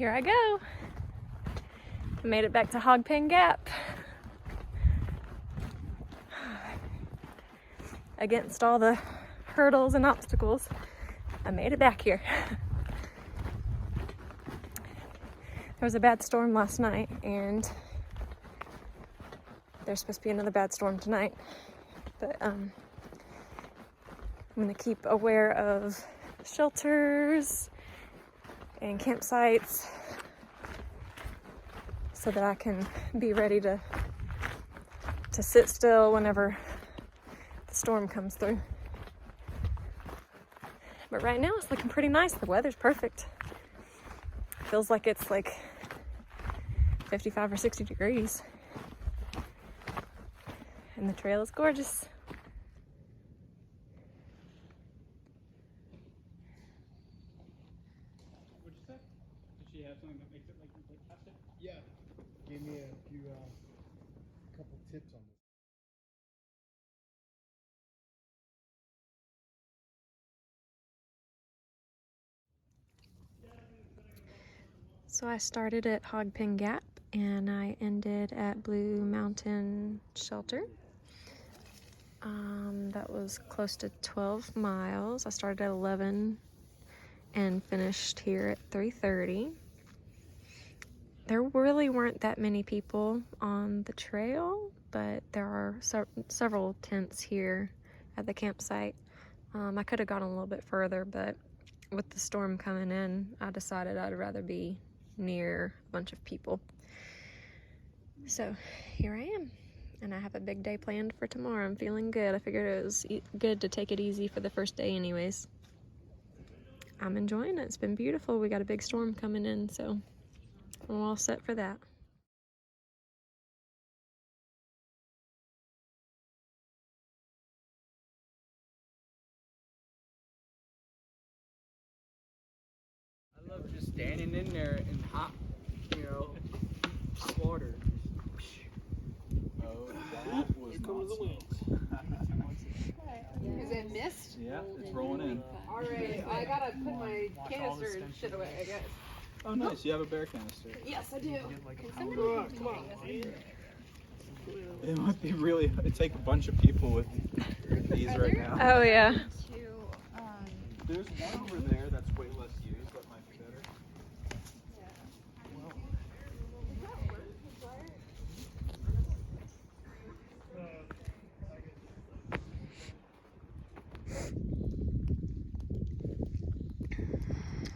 here I go. I made it back to Hogpen Gap. Against all the hurdles and obstacles, I made it back here. There was a bad storm last night, and there's supposed to be another bad storm tonight. But I'm gonna keep aware of shelters and campsites so that I can be ready to sit still whenever the storm comes through. But right now it's looking pretty nice. The weather's perfect. Feels like it's like 55 or 60 degrees. And the trail is gorgeous. What'd you say? Did she have something that makes it like plastic? Yeah. Gave me a few couple tips on this. So I started at Hogpen Gap and I ended at Blue Mountain Shelter. That was close to 12 miles. I started at 11 and finished here at 3:30. There really weren't that many people on the trail, but there are several tents here at the campsite. I could have gone a little bit further, but with the storm coming in, I decided I'd rather be near a bunch of people. So here I am, and I have a big day planned for tomorrow. I'm feeling good. I figured it was good to take it easy for the first day anyways. I'm enjoying it. It's been beautiful. We got a big storm coming in, so I'm all set for that. I love just standing in there in hot, water. Oh, that was Is it mist? Yeah, it's rolling in. Alright, I gotta put my canister and shit away, I guess. Oh, nice. You have a bear canister. Yes, I do. Come on. It must be really. It'd take a bunch of people with these right now. Oh yeah. There's one over there that's way less used. That might be better.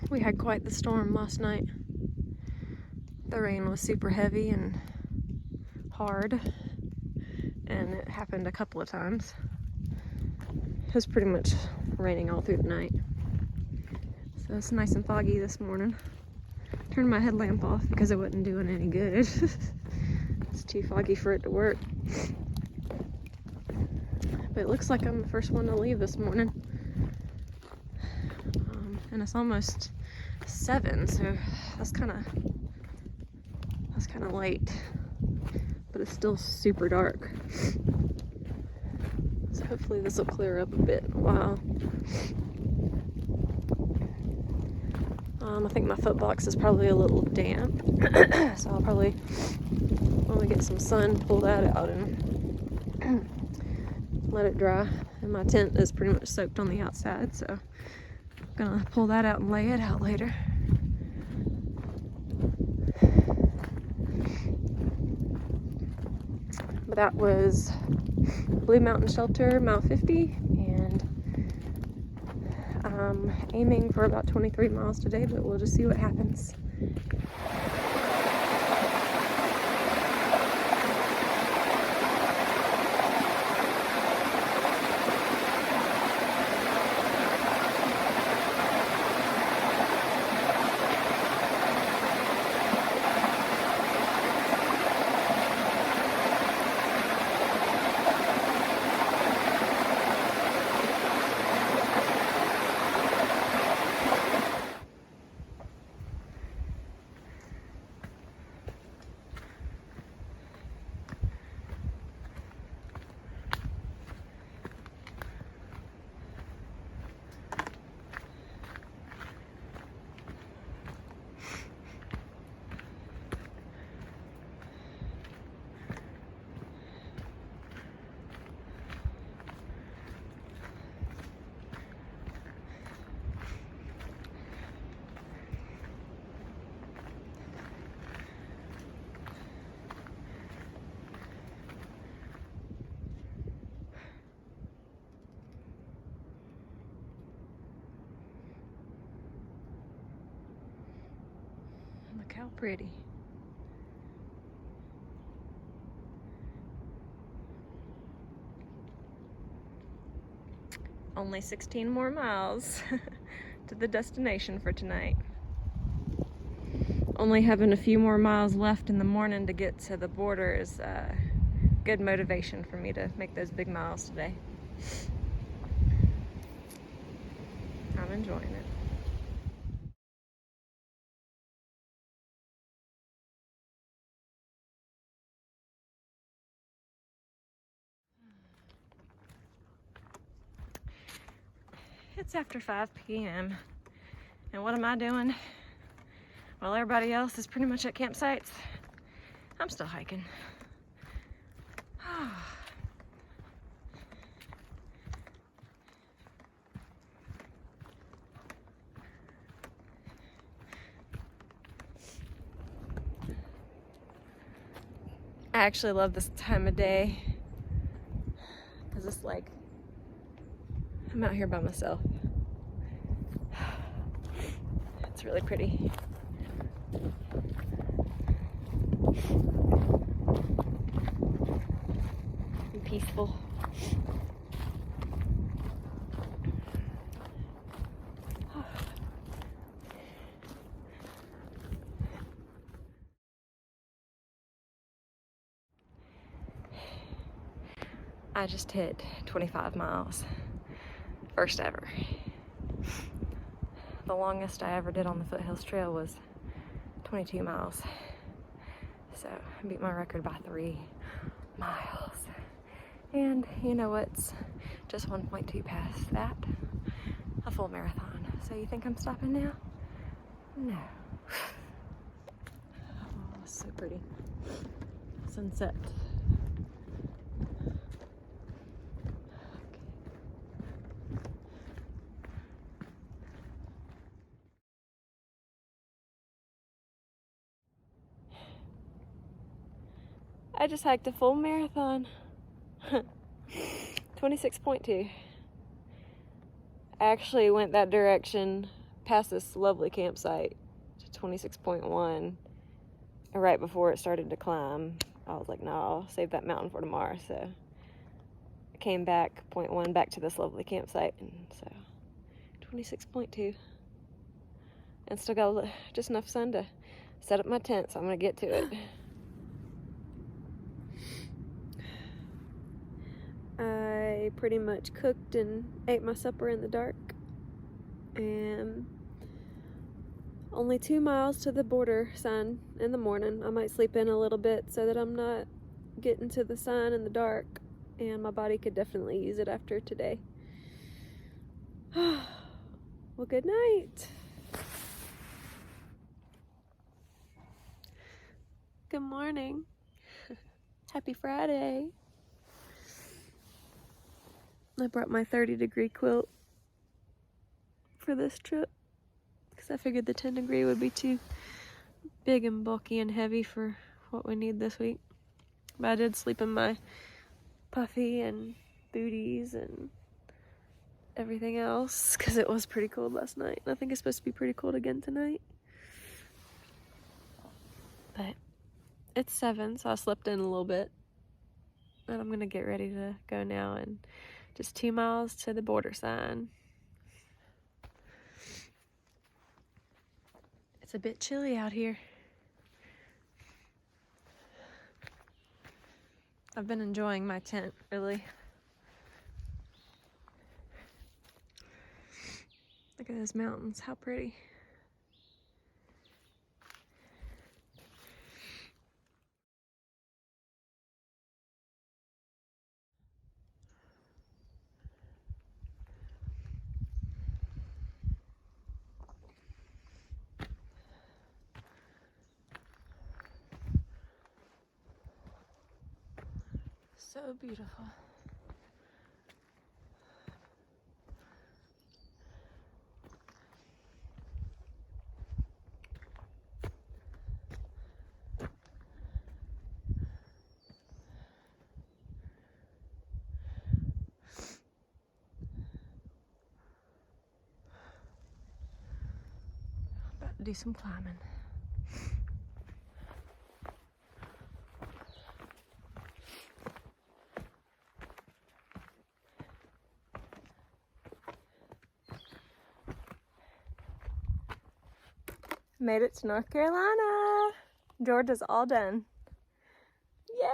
We had quite the storm last night. The rain was super heavy and hard, and it happened a couple of times. It was pretty much raining all through the night. So it's nice and foggy this morning. Turned my headlamp off because it wasn't doing any good. It's too foggy for it to work. But it looks like I'm the first one to leave this morning. And it's almost 7, so that's kind of late, but it's still super dark. So hopefully this will clear up a bit in a while. I think my foot box is probably a little damp, so I'll probably, when we get some sun, pull that out and let it dry. And my tent is pretty much soaked on the outside, so I'm gonna pull that out and lay it out later. But that was Blue Mountain Shelter, mile 50, and I'm aiming for about 23 miles today, but we'll just see what happens. pretty. Only 16 more miles to the destination for tonight. Only having a few more miles left in the morning to get to the border is good motivation for me to make those big miles today. I'm enjoying it. It's after 5 p.m. and what am I doing? While everybody else is pretty much at campsites, I'm still hiking. I actually love this time of day because it's like I'm out here by myself. It's really pretty. And peaceful. I just hit 25 miles. First ever. The longest I ever did on the Foothills Trail was 22 miles. So I beat my record by 3 miles. And you know what's just 1.2 past that? A full marathon. So you think I'm stopping now? No. Oh, it's so pretty. Sunset. I just hiked a full marathon. 26.2. I actually went that direction past this lovely campsite to 26.1. And right before it started to climb, I was like, no, I'll save that mountain for tomorrow. So I came back 0.1 back to this lovely campsite. And so 26.2. And still got just enough sun to set up my tent, so I'm gonna get to it. I pretty much cooked and ate my supper in the dark, and only 2 miles to the border sign in the morning. I might sleep in a little bit so that I'm not getting to the sign in the dark, and my body could definitely use it after today. Well, good night. Good morning. Happy Friday. I brought my 30-degree quilt for this trip because I figured the 10-degree would be too big and bulky and heavy for what we need this week. But I did sleep in my puffy and booties and everything else because it was pretty cold last night. I think it's supposed to be pretty cold again tonight. But it's 7, so I slept in a little bit. And I'm gonna get ready to go now, and just 2 miles to the border sign. It's a bit chilly out here. I've been enjoying my tent, really. Look at those mountains, how pretty. So beautiful. About to do some climbing. Made it to North Carolina. Georgia's all done. Yay!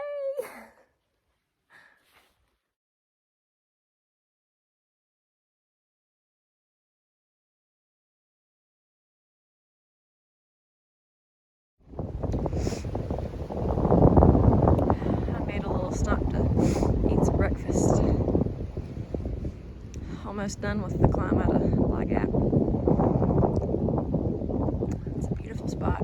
I made a little stop to eat some breakfast. Almost done with the climb out of La Gap. It's a beautiful spot.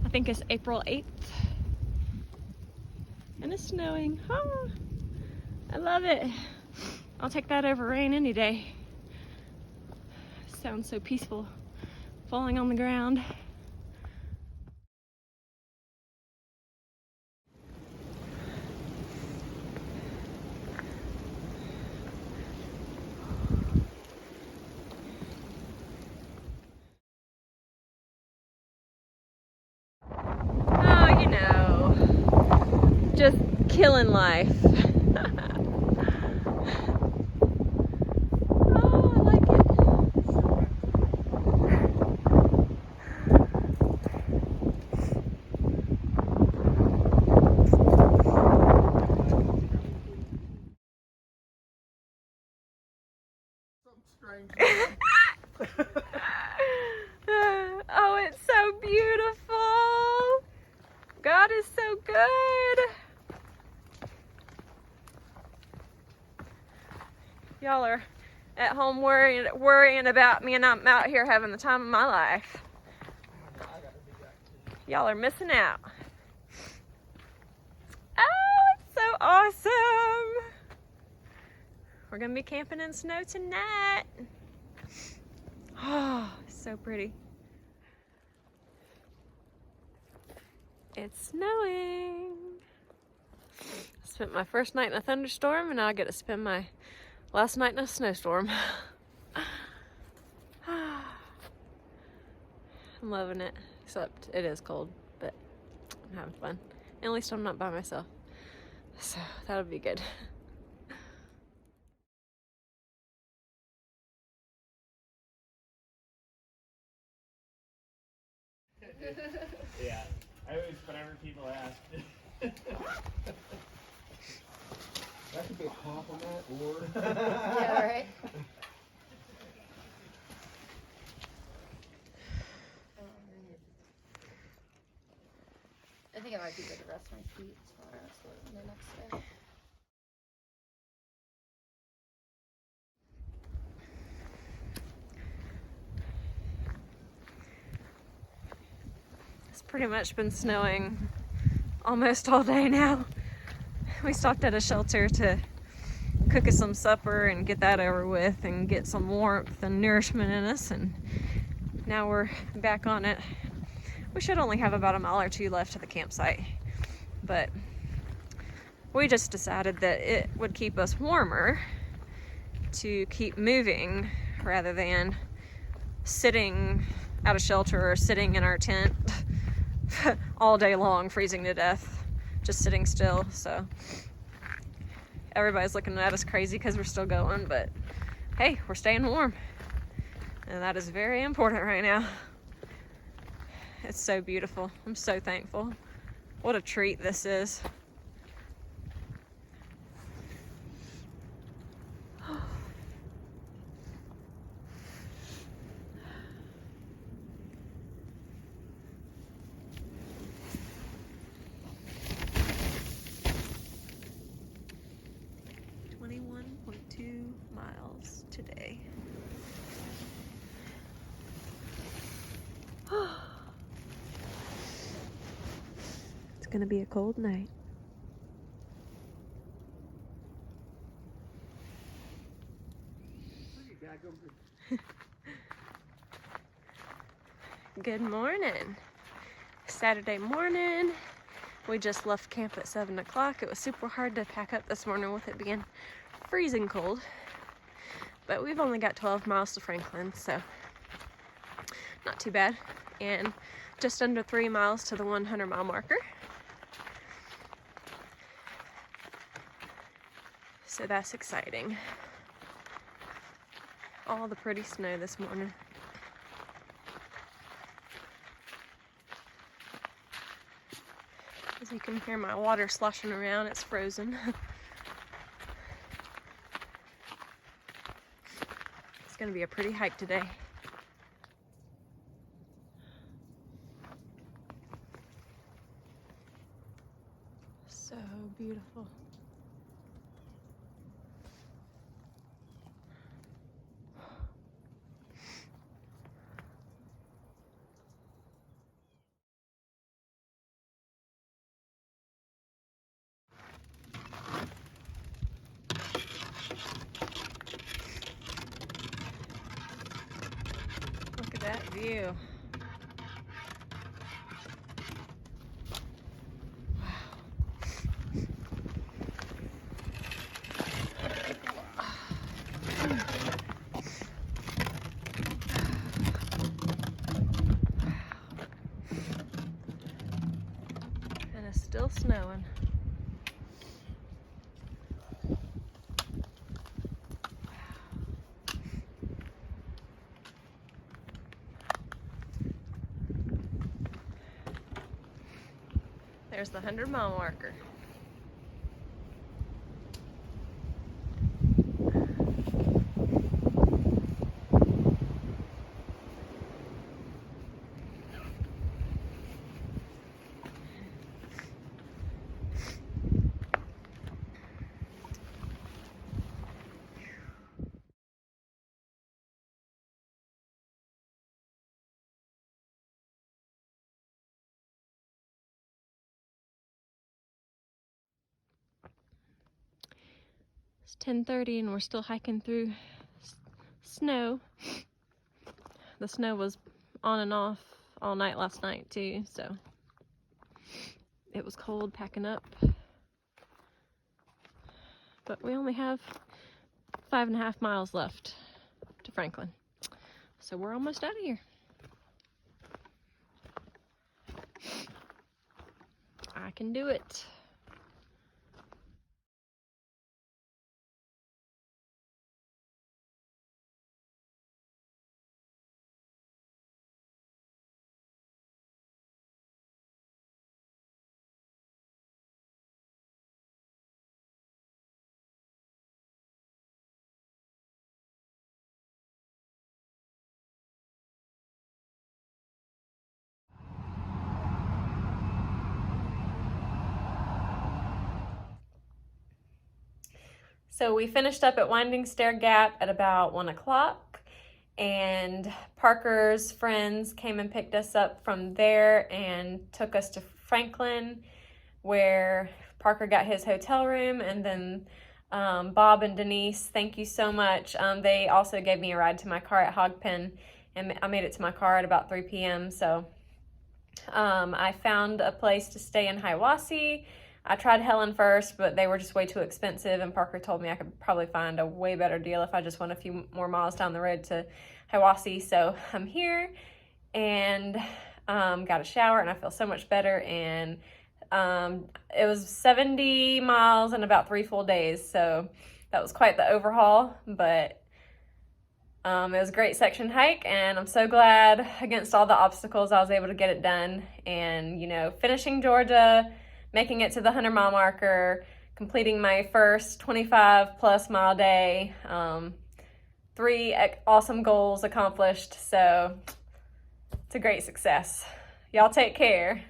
I think it's April 8th. And it's snowing. Oh, I love it. I'll take that over rain any day. Sounds so peaceful. Falling on the ground. Oh, you know, just killing life. Oh, I like it. Oh, it's so beautiful. God is so good. Y'all are at home worrying about me, and I'm out here having the time of my life. Y'all are missing out. Oh, it's so awesome. We're gonna be camping in snow tonight. Oh, so pretty. It's snowing. I spent my first night in a thunderstorm, and now I get to spend my last night in a snowstorm. I'm loving it, except it is cold, but I'm having fun. At least I'm not by myself, so that'll be good. Yeah, I always, whenever people ask. That could be a compliment or. Yeah, right. I think it might be good to rest my feet tomorrow, so the next day. It's pretty much been snowing almost all day now. We stopped at a shelter to cook us some supper and get that over with and get some warmth and nourishment in us, and now we're back on it. We should only have about a mile or two left to the campsite, but we just decided that it would keep us warmer to keep moving rather than sitting at a shelter or sitting in our tent all day long, freezing to death, just sitting still. So everybody's looking at us crazy because we're still going, but hey, we're staying warm, and that is very important right now. It's so beautiful. I'm so thankful. What a treat this is. Miles today. It's gonna be a cold night. Good morning. Saturday morning. We just left camp at 7 o'clock. It was super hard to pack up this morning with it being freezing cold. But we've only got 12 miles to Franklin, so not too bad. And just under 3 miles to the 100-mile marker. So that's exciting. All the pretty snow this morning. As you can hear my water sloshing around, it's frozen. It's gonna be a pretty hike today. So beautiful. Look at that view. And it's still snowing. There's the 100-mile marker. It's 10:30 and we're still hiking through snow. The snow was on and off all night last night too, so it was cold packing up. But we only have 5.5 miles left to Franklin, so we're almost out of here. I can do it. So we finished up at Winding Stair Gap at about 1 o'clock, and Parker's friends came and picked us up from there and took us to Franklin, where Parker got his hotel room, and then Bob and Denise, thank you so much. They also gave me a ride to my car at Hogpen, and I made it to my car at about 3 p.m. So I found a place to stay in Hiawassee. I tried Helen first, but they were just way too expensive, and Parker told me I could probably find a way better deal if I just went a few more miles down the road to Hiawassee. So I'm here and got a shower, and I feel so much better. And it was 70 miles in about 3 full days, so that was quite the overhaul, but it was a great section hike, and I'm so glad against all the obstacles I was able to get it done. And, you know, finishing Georgia, making it to the 100-mile marker, completing my first 25-plus mile day, 3 awesome goals accomplished, so it's a great success. Y'all take care.